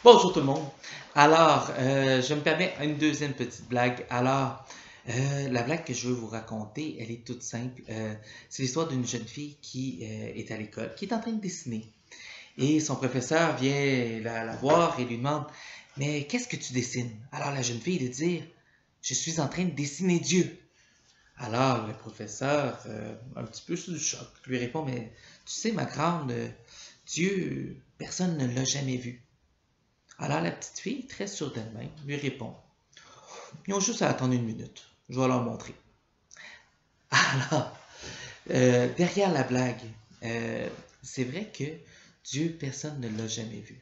Bonjour tout le monde. Alors, je me permets une deuxième petite blague. Alors, la blague que je veux vous raconter, elle est toute simple. C'est l'histoire d'une jeune fille qui est à l'école, qui est en train de dessiner. Et son professeur vient la voir et lui demande, mais qu'est-ce que tu dessines? Alors la jeune fille lui dit, je suis en train de dessiner Dieu. Alors le professeur, un petit peu sous le choc, lui répond, mais tu sais, ma grande, Dieu, personne ne l'a jamais vu. Alors la petite fille, très sûre d'elle-même, lui répond, ils ont juste à attendre une minute, je vais leur montrer. Alors, derrière la blague, euh, c'est vrai que Dieu, personne ne l'a jamais vu.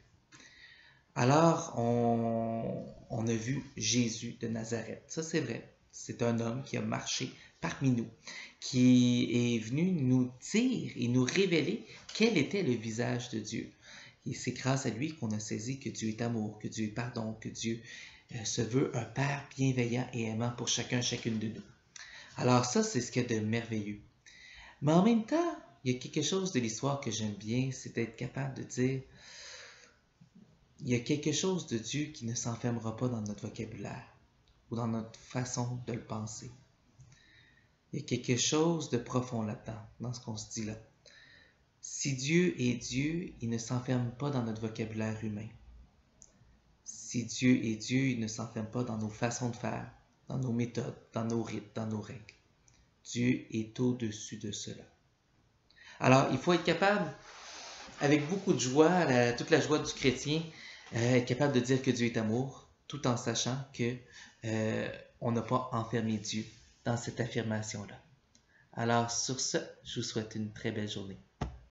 Alors, on a vu Jésus de Nazareth. Ça, c'est vrai. C'est un homme qui a marché parmi nous, qui est venu nous dire et nous révéler quel était le visage de Dieu. Et c'est grâce à lui qu'on a saisi que Dieu est amour, que Dieu est pardon, que Dieu se veut un Père bienveillant et aimant pour chacune de nous. Alors ça, c'est ce qu'il y a de merveilleux. Mais en même temps, il y a quelque chose de l'histoire que j'aime bien, c'est d'être capable de dire, il y a quelque chose de Dieu qui ne s'enfermera pas dans notre vocabulaire ou dans notre façon de le penser. Il y a quelque chose de profond là-dedans, dans ce qu'on se dit là. Si Dieu est Dieu, il ne s'enferme pas dans notre vocabulaire humain. Si Dieu est Dieu, il ne s'enferme pas dans nos façons de faire, dans nos méthodes, dans nos rites, dans nos règles. Dieu est au-dessus de cela. Alors, il faut être capable, avec beaucoup de joie, toute la joie du chrétien, être capable de dire que Dieu est amour, tout en sachant que on n'a pas enfermé Dieu dans cette affirmation-là. Alors, sur ce, je vous souhaite une très belle journée.